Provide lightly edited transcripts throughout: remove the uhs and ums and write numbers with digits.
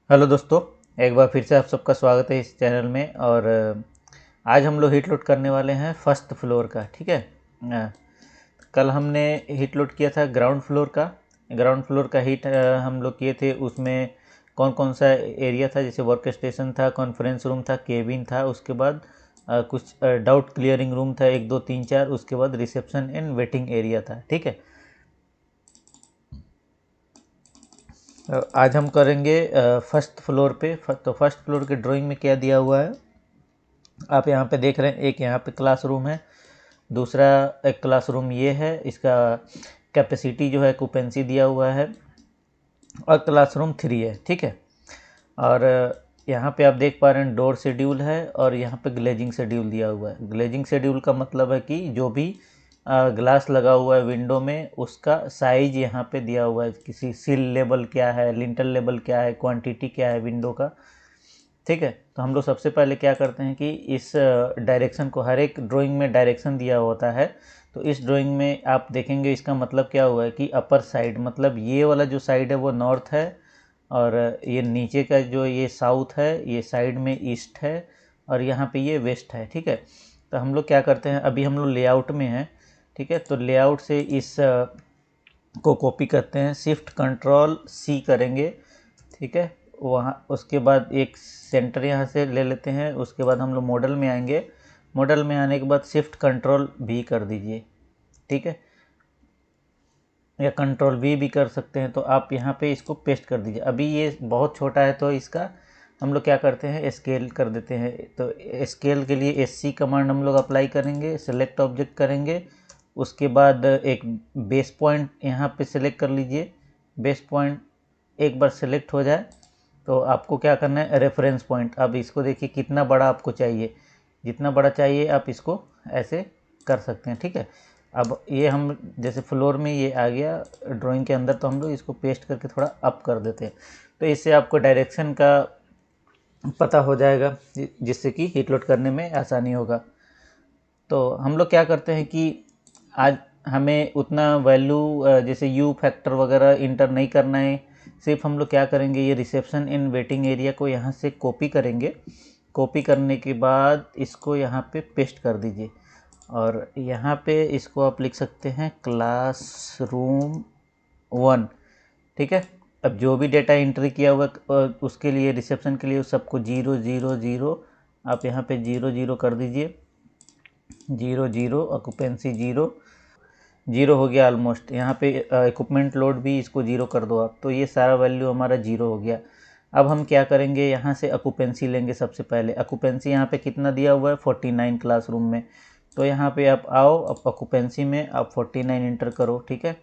Hello दोस्तों, एक बार फिर से आप सबका स्वागत है इस चैनल में। और आज हम लोग हीट लोड करने वाले हैं फर्स्ट फ्लोर का। ठीक है। कल हमने हीट लोड किया था ग्राउंड फ्लोर का। ग्राउंड फ्लोर का हीट हम लोग किए थे। उसमें कौन कौन सा एरिया था, जैसे वर्क स्टेशन था, कॉन्फ्रेंस रूम था, केबिन था, उसके बाद कुछ डाउट क्लियरिंग रूम था 1 2 3 4, उसके बाद रिसेप्शन एंड वेटिंग एरिया था। ठीक है। आज हम करेंगे फर्स्ट फ्लोर पे। तो फर्स्ट फ्लोर के ड्राइंग में क्या दिया हुआ है आप यहाँ पे देख रहे हैं। एक यहाँ पे क्लासरूम है, दूसरा एक क्लासरूम ये है, इसका कैपेसिटी जो है ऑक्यूपेंसी दिया हुआ है, और क्लासरूम 3 है। ठीक है। और यहाँ पे आप देख पा रहे हैं डोर शेड्यूल है, और यहाँ पे ग्लेजिंग शेड्यूल दिया हुआ है। ग्लेजिंग शेड्यूल का मतलब है कि जो भी ग्लास लगा हुआ है विंडो में, उसका साइज यहाँ पे दिया हुआ है। किसी सिल लेवल क्या है, लिंटल लेवल क्या है, क्वांटिटी क्या है विंडो का। ठीक है। तो हम लोग सबसे पहले क्या करते हैं कि इस डायरेक्शन को, हर एक ड्राइंग में डायरेक्शन दिया होता है। तो इस ड्राइंग में आप देखेंगे इसका मतलब क्या हुआ है कि अपर साइड, मतलब ये वाला जो साइड है वो नॉर्थ है, और ये नीचे का जो ये साउथ है, ये साइड में ईस्ट है, और यहाँ पे ये वेस्ट है। ठीक है। तो हम लोग क्या करते हैं, अभी हम लोग लेआउट में हैं। ठीक है। तो लेआउट से इस को कॉपी करते हैं, शिफ्ट कंट्रोल सी करेंगे। ठीक है। वहाँ उसके बाद एक सेंटर यहाँ से ले लेते हैं। उसके बाद हम लोग मॉडल में आएंगे। मॉडल में आने के बाद शिफ्ट कंट्रोल भी कर दीजिए। ठीक है, या कंट्रोल भी कर सकते हैं। तो आप यहाँ पे इसको पेस्ट कर दीजिए। अभी ये बहुत छोटा है तो इसका हम लोग क्या करते हैं, स्केल कर देते हैं। तो स्केल के लिए SC कमांड हम लोग अप्लाई करेंगे, सेलेक्ट ऑब्जेक्ट करेंगे। उसके बाद एक बेस पॉइंट यहाँ पे सेलेक्ट कर लीजिए। बेस पॉइंट एक बार सेलेक्ट हो जाए तो आपको क्या करना है, रेफरेंस पॉइंट। अब इसको देखिए कितना बड़ा आपको चाहिए, जितना बड़ा चाहिए आप इसको ऐसे कर सकते हैं। ठीक है। अब ये हम जैसे फ्लोर में ये आ गया ड्राइंग के अंदर, तो हम लोग इसको पेस्ट करके थोड़ा अप कर देते हैं। तो इससे आपको डायरेक्शन का पता हो जाएगा, जिससे कि हीट लोड करने में आसानी होगा। तो हम लोग क्या करते हैं कि आज हमें उतना वैल्यू जैसे यू फैक्टर वगैरह इंटर नहीं करना है। सिर्फ हम लोग क्या करेंगे, ये रिसेप्शन इन वेटिंग एरिया को यहाँ से कॉपी करेंगे। कॉपी करने के बाद इसको यहाँ पे पेस्ट कर दीजिए, और यहाँ पे इसको आप लिख सकते हैं क्लासरूम 1। ठीक है। अब जो भी डेटा एंट्री किया हुआ उसके लिए, रिसेप्शन के लिए, उस सबको 0 0 0 आप यहाँ पे 0 0 कर दीजिए। 0 0 ऑक्यूपेंसी 0 0 हो गया ऑलमोस्ट। यहाँ पे इक्विपमेंट लोड भी इसको 0 कर दो आप, तो ये सारा वैल्यू हमारा 0 हो गया। अब हम क्या करेंगे, यहाँ से ऑक्यूपेंसी लेंगे। सबसे पहले ऑक्यूपेंसी यहाँ पे कितना दिया हुआ है, 49 क्लासरूम में। तो यहाँ पे आप आओ, अब ऑक्यूपेंसी में आप 49 इंटर करो। ठीक है।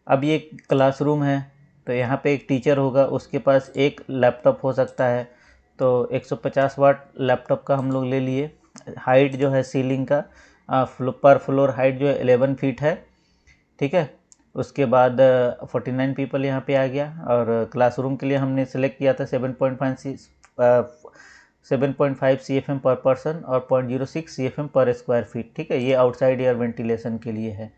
अब ये क्लासरूम है, तो यहाँ पे एक टीचर होगा, उसके पास एक लैपटॉप हो सकता है। तो 150 वाट लैपटॉप का हम लोग ले लिए। हाइट जो है सीलिंग का पर फ्लोर हाइट जो है 11 फीट है। ठीक है। उसके बाद 49 पीपल यहाँ पे आ गया। और क्लासरूम के लिए हमने सेलेक्ट किया था 7.5 CFM पर पर्सन और 0.06 CFM पर स्क्वायर फीट। ठीक है। ये आउटसाइड एयर वेंटिलेशन के लिए है।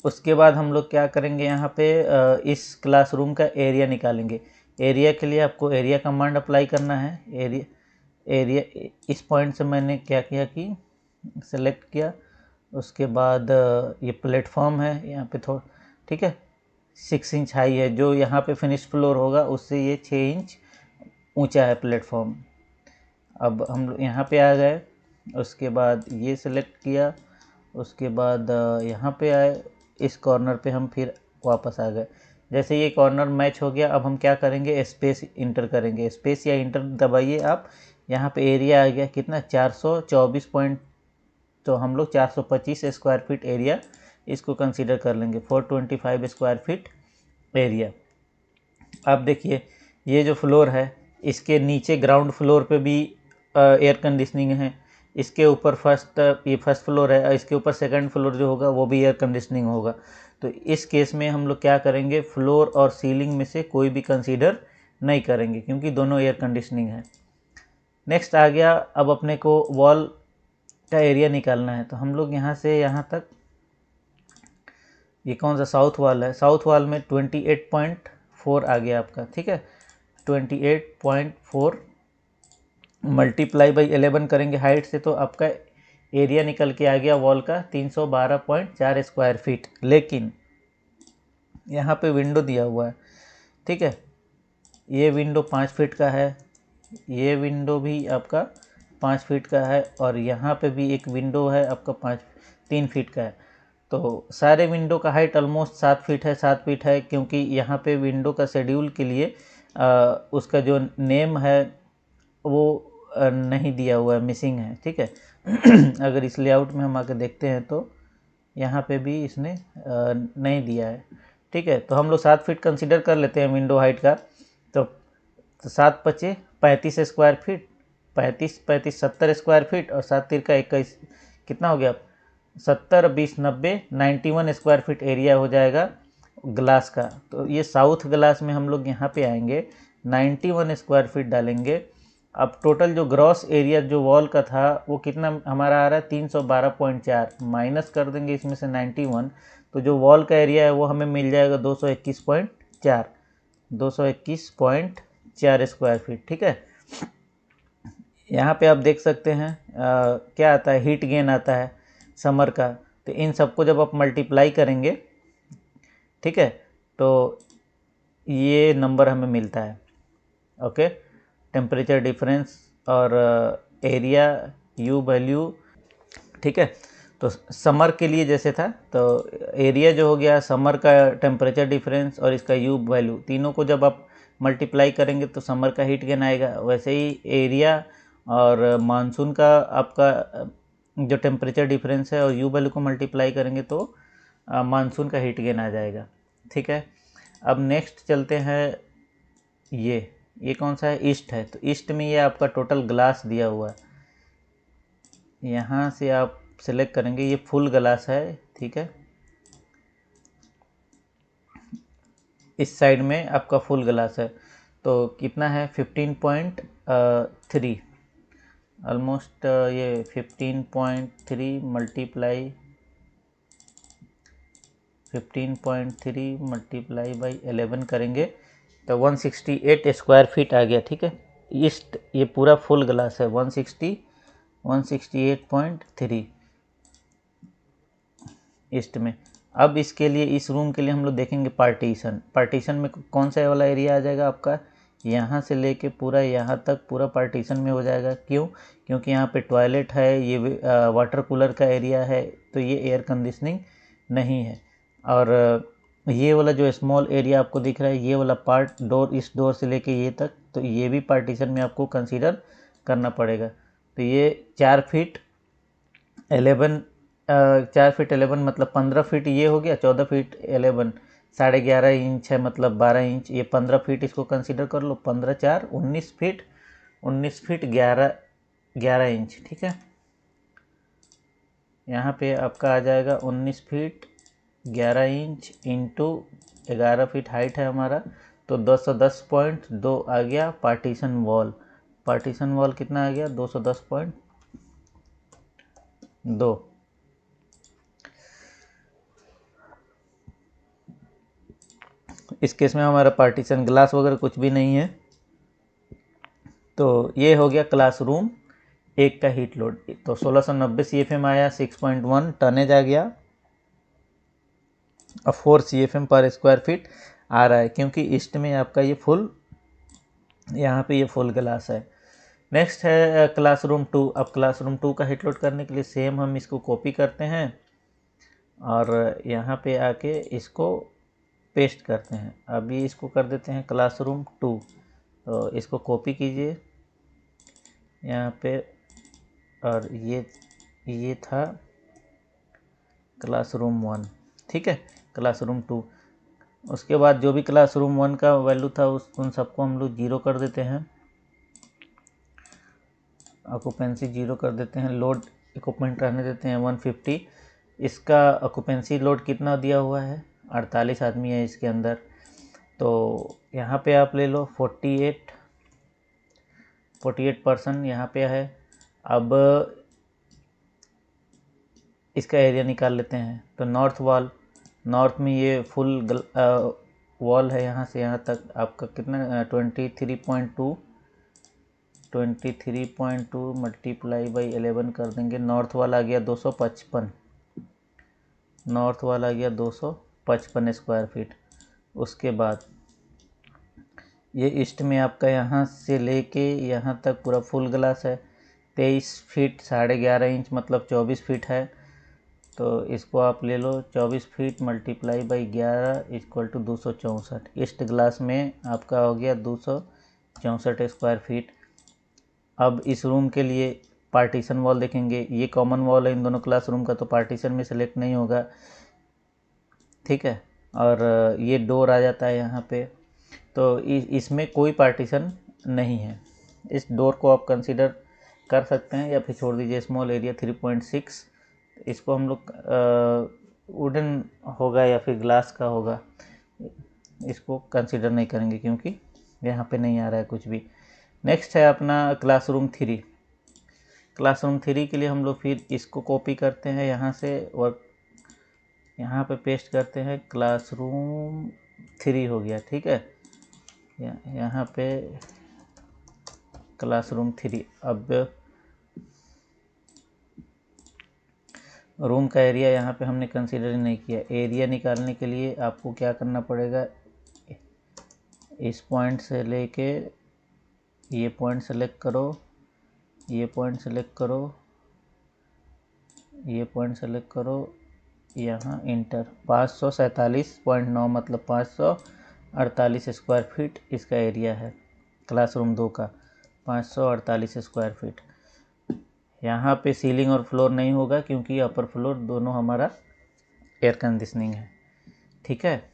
उसके बाद हम लोग क्या करेंगे, यहाँ पे इस क्लासरूम का एरिया निकालेंगे। एरिया के लिए आपको एरिया कमांड अप्लाई करना है। एरिया इस पॉइंट से मैंने क्या किया कि सेलेक्ट किया। उसके बाद ये प्लेटफॉर्म है यहाँ पे थोड़ा, ठीक है, 6 इंच हाई है। जो यहाँ पे फिनिश फ्लोर होगा उससे ये 6 इंच ऊंचा है प्लेटफॉर्म। अब हम लोग यहाँ पे आ गए। उसके बाद ये सेलेक्ट किया। उसके बाद यहाँ पे आए, इस कॉर्नर पे हम फिर वापस आ गए। जैसे ये कॉर्नर मैच हो गया, अब हम क्या करेंगे, स्पेस इंटर करेंगे। स्पेस या इंटर दबाइए आप। यहाँ पे एरिया आ गया कितना, 424 पॉइंट। तो हम लोग 425 स्क्वायर फीट एरिया इसको कंसीडर कर लेंगे, 425 स्क्वायर फीट एरिया। अब देखिए ये जो फ्लोर है, इसके नीचे ग्राउंड फ्लोर पे भी एयर कंडीशनिंग है। इसके ऊपर ये फर्स्ट फ्लोर है, इसके ऊपर सेकंड फ्लोर जो होगा वो भी एयर कंडीशनिंग होगा। तो इस केस में हम लोग क्या करेंगे, फ्लोर और सीलिंग में से कोई भी कंसीडर नहीं करेंगे, क्योंकि दोनों एयर कंडीशनिंग है। नेक्स्ट आ गया, अब अपने को वॉल का एरिया निकालना है। तो हम लोग यहाँ से यहाँ तक, ये कौन सा साउथ वॉल है, साउथ वॉल में 4 आ गया आपका, ठीक है। 28.4 मल्टीप्लाई बाई 11 करेंगे हाइट से, तो आपका एरिया निकल के आ गया वॉल का 312.4 स्क्वायर फीट। लेकिन यहाँ पे विंडो दिया हुआ है, ठीक है, ये विंडो 5 फीट का है, ये विंडो भी आपका 5 फीट का है, और यहाँ पे भी एक विंडो है आपका 3 फीट का है। तो सारे विंडो का हाइट ऑलमोस्ट 7 फीट है, 7 फीट है, क्योंकि यहाँ पे विंडो का शेड्यूल के लिए उसका जो नेम है वो नहीं दिया हुआ है, मिसिंग है, ठीक है। अगर इस लेआउट में हम आके देखते हैं तो यहाँ पे भी इसने नहीं दिया है, ठीक है। तो हम लोग 7 फीट कंसिडर कर लेते हैं विंडो हाइट का। तो 7 पचे 35 स्क्वायर फीट, 35 70 स्क्वायर फीट, और 7 तिरका 21, कितना हो गया, 70 20 90 91 स्क्वायर फीट एरिया हो जाएगा ग्लास का। तो ये साउथ ग्लास में हम लोग यहाँ पे आएंगे, 91 स्क्वायर फीट डालेंगे। अब टोटल जो ग्रॉस एरिया जो वॉल का था वो कितना हमारा आ रहा है, 312.4, माइनस कर देंगे इसमें से 91, तो जो वॉल का एरिया है वो हमें मिल जाएगा 221.4, 221.4 स्क्वायर फीट, ठीक है। यहाँ पे आप देख सकते हैं क्या आता है, हीट गेन आता है समर का। तो इन सबको जब आप मल्टीप्लाई करेंगे, ठीक है, तो ये नंबर हमें मिलता है, ओके। टेम्परेचर डिफरेंस और एरिया यू वैल्यू, ठीक है। तो समर के लिए जैसे था, तो एरिया जो हो गया, समर का टेम्परेचर डिफरेंस और इसका यू वैल्यू, तीनों को जब आप मल्टीप्लाई करेंगे तो समर का हीट गेन आएगा। वैसे ही एरिया और मानसून का आपका जो टेम्परेचर डिफरेंस है और यू वैल्यू को मल्टीप्लाई करेंगे तो मानसून का हीट गेन आ जाएगा, ठीक है। अब नेक्स्ट चलते हैं, ये कौन सा है, ईस्ट है। तो ईस्ट में ये आपका टोटल ग्लास दिया हुआ है, यहाँ से आप सेलेक्ट करेंगे, ये फुल ग्लास है, ठीक है। इस साइड में आपका फुल ग्लास है, तो कितना है 15.3, ऑलमोस्ट ये 15.3 मल्टीप्लाई 15.3 बाई 11 करेंगे तो 168 स्क्वायर फीट आ गया, ठीक है। ईस्ट ये पूरा फुल ग्लास है, 168.3 ईस्ट में। अब इसके लिए, इस रूम के लिए हम लोग देखेंगे पार्टीशन। पार्टीशन में कौन सा वाला एरिया आ जाएगा आपका, यहाँ से लेके पूरा यहाँ तक पूरा पार्टीशन में हो जाएगा। क्यों, क्योंकि यहाँ पे टॉयलेट है, ये वाटर कूलर का एरिया है, तो ये एयर कंडीशनिंग नहीं है। और ये वाला जो स्मॉल एरिया आपको दिख रहा है, ये वाला पार्ट डोर, इस डोर से लेके ये तक, तो ये भी पार्टीशन में आपको कंसीडर करना पड़ेगा। तो ये 4 फीट 11 4 फीट 11 मतलब 15 फीट ये हो गया, 14 फीट 11 11.5 इंच है, मतलब 12 इंच, ये 15 फीट इसको कंसीडर कर लो, 15 4 19 फीट 11 इंच, ठीक है। यहाँ पे आपका आ जाएगा 19 feet 11 inch into 11 feet height है हमारा, तो 210.2 आ गया पार्टीशन वॉल। पार्टीशन वॉल कितना आ गया, 210.2। इस केस में हमारा पार्टीशन ग्लास वगैरह कुछ भी नहीं है। तो ये हो गया क्लासरूम एक का हीट लोड। तो 1690 CFM आया, 6.1 टनेज आ गया, और 4 CFM पर स्क्वायर फीट आ रहा है, क्योंकि ईस्ट में आपका ये फुल, यहाँ पे ये फुल ग्लास है। नेक्स्ट है क्लासरूम 2। अब क्लासरूम 2 का हीट लोड करने के लिए सेम हम इसको कॉपी करते हैं और यहाँ पे आके इसको पेस्ट करते हैं। अभी इसको कर देते हैं क्लासरूम 2, तो इसको कॉपी कीजिए यहाँ पे, और ये था क्लासरूम 1, ठीक है, क्लासरूम 2। उसके बाद जो भी क्लासरूम 1 का वैल्यू था उन सबको हम लोग 0 कर देते हैं, ऑक्यूपेंसी 0 कर देते हैं, लोड इक्विपमेंट रहने देते हैं 150। इसका ऑक्यूपेंसी लोड कितना दिया हुआ है, 48 आदमी है इसके अंदर, तो यहाँ पे आप ले लो 48% यहाँ पे है। अब इसका एरिया निकाल लेते हैं। तो नॉर्थ वॉल, नॉर्थ में ये फुल वॉल है यहाँ से यहाँ तक आपका कितना 23.2 मल्टीप्लाई बाई 11 कर देंगे। नॉर्थ वाला आ गया 255, नॉर्थ वाला आ गया 255 स्क्वायर फीट। उसके बाद ये ईस्ट में आपका यहाँ से लेके यहाँ तक पूरा फुल ग्लास है, 23 फीट 11.5 इंच मतलब 24 फीट है। तो इसको आप ले लो 24 feet multiply by 11 equal to 264। ईस्ट ग्लास में आपका हो गया 264 स्क्वायर फीट। अब इस रूम के लिए पार्टीशन वॉल देखेंगे, ये कॉमन वॉल है इन दोनों क्लासरूम का, तो पार्टीशन में सेलेक्ट नहीं होगा, ठीक है। और ये डोर आ जाता है यहाँ पे, तो इसमें कोई पार्टीशन नहीं है। इस डोर को आप कंसीडर कर सकते हैं या फिर छोड़ दीजिए। स्मॉल एरिया 3.6, इसको हम लोग वुडन होगा या फिर ग्लास का होगा, इसको कंसीडर नहीं करेंगे क्योंकि यहाँ पे नहीं आ रहा है कुछ भी। नेक्स्ट है अपना क्लासरूम 3। क्लासरूम 3 के लिए हम लोग फिर इसको कॉपी करते हैं यहाँ से और यहाँ पे पेस्ट करते हैं। क्लासरूम 3 हो गया, ठीक है। यहाँ पे क्लासरूम 3। अब रूम का एरिया यहाँ पे हमने कंसीडर नहीं किया। एरिया निकालने के लिए आपको क्या करना पड़ेगा, इस पॉइंट से लेके ये पॉइंट सेलेक्ट करो, ये पॉइंट सेलेक्ट करो, ये पॉइंट सेलेक्ट करो, यहाँ इंटर। 547.9 मतलब 548 स्क्वायर फीट इसका एरिया है क्लासरूम 2 का, 548 स्क्वायर फीट। यहाँ पे सीलिंग और फ्लोर नहीं होगा क्योंकि अपर फ्लोर दोनों हमारा एयर कंडीशनिंग है, ठीक है।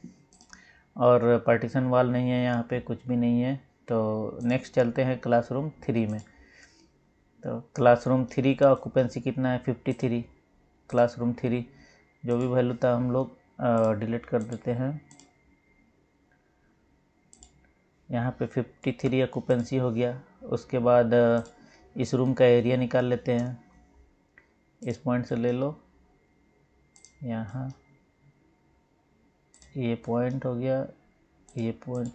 और पार्टीशन वॉल नहीं है, यहाँ पे कुछ भी नहीं है। तो नेक्स्ट चलते हैं क्लासरूम 3 में। तो क्लासरूम 3 का ऑक्यूपेंसी कितना है, 53। क्लासरूम 3 जो भी वैल्यू था हम लोग डिलीट कर देते हैं। यहाँ पे 53 ऑक्यूपेंसी हो गया। उसके बाद इस रूम का एरिया निकाल लेते हैं। इस पॉइंट से ले लो, यहाँ ये पॉइंट हो गया, ये पॉइंट,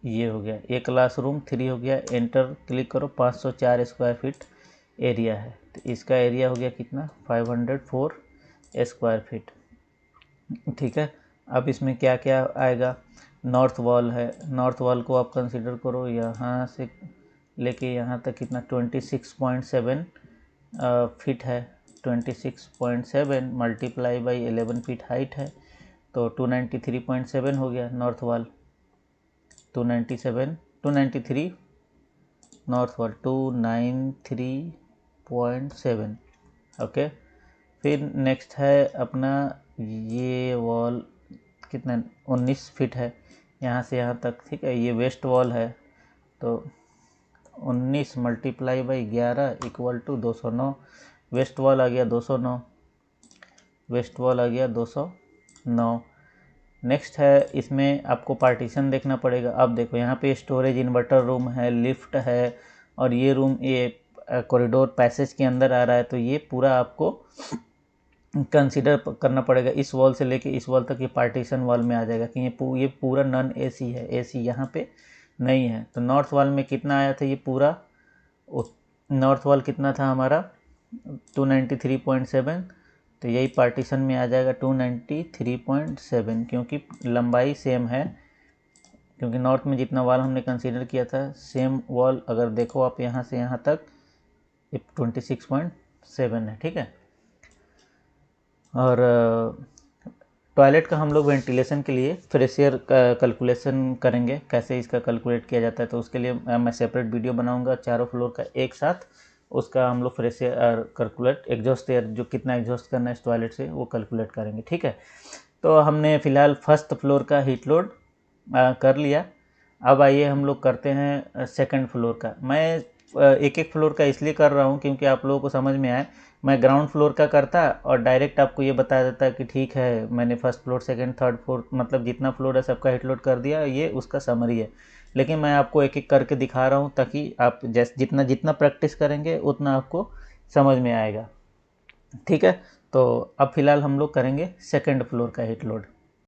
ये हो गया। ये क्लासरूम 3 हो गया। एंटर क्लिक करो। 504 स्क्वायर फीट एरिया है, तो इसका एरिया हो गया कितना, 504 स्क्वायर फीट, ठीक है। अब इसमें क्या क्या आएगा, नॉर्थ वॉल है। नॉर्थ वॉल को आप कंसीडर करो, यहाँ से लेके यहाँ तक कितना 26.7 फीट है। 26.7 मल्टीप्लाई बाई 11 फीट हाइट है, तो 293.7 हो गया north wall. 293 north wall 293.7, okay. फिर नेक्स्ट है अपना ये वॉल कितना 19 फीट है यहाँ से यहाँ तक, ठीक है। ये वेस्ट वॉल है, तो 19 multiply by 11 equal to 209। West wall आ गया 209, वेस्ट वॉल आ गया 209। नेक्स्ट है, इसमें आपको पार्टीशन देखना पड़ेगा। अब देखो यहाँ पे स्टोरेज, इन्वर्टर रूम है, लिफ्ट है, और ये रूम ये कॉरिडोर पैसेज के अंदर आ रहा है, तो ये पूरा आपको कंसीडर करना पड़ेगा। इस वॉल से लेके इस वॉल तक ये पार्टीशन वॉल में आ जाएगा कि ये पूरा नॉन एसी है, एसी यहाँ पे नहीं है। तो नॉर्थ वॉल में कितना आया था, ये पूरा नॉर्थ वॉल कितना था हमारा 293.7, तो यही पार्टीशन में आ जाएगा 293.7, क्योंकि लंबाई सेम है। क्योंकि नॉर्थ में जितना वॉल हमने कंसीडर किया था सेम वॉल, अगर देखो आप यहाँ से यहाँ तक 26.7 है, ठीक है। और टॉयलेट का हम लोग वेंटिलेशन के लिए फ्रेश एयर कैलकुलेशन करेंगे, कैसे इसका कैलकुलेट किया जाता है। तो उसके लिए मैं सेपरेट वीडियो बनाऊंगा चारों फ्लोर का एक साथ, उसका हम लोग fresh air calculate, exhaust air जो कितना एग्जॉस्ट करना है इस टॉयलेट से वो कैलकुलेट करेंगे, ठीक है। तो हमने फ़िलहाल फर्स्ट फ्लोर का हीट लोड कर लिया। अब आइए हम लोग करते हैं सेकंड फ्लोर का। मैं एक एक फ्लोर का इसलिए कर रहा हूँ क्योंकि आप लोगों को समझ में आए। मैं ग्राउंड फ्लोर का करता और डायरेक्ट आपको ये बता देता कि ठीक है मैंने first floor, second, third, fourth, मतलब जितना फ्लोर है सबका हीट लोड कर दिया, ये उसका समरी है। लेकिन मैं आपको एक एक करके दिखा रहा हूँ ताकि आप जितना प्रैक्टिस करेंगे उतना आपको समझ में आएगा। ठीक है। तो अब फिलहाल हम लोग करेंगे सेकंड फ्लोर का हीट लोड।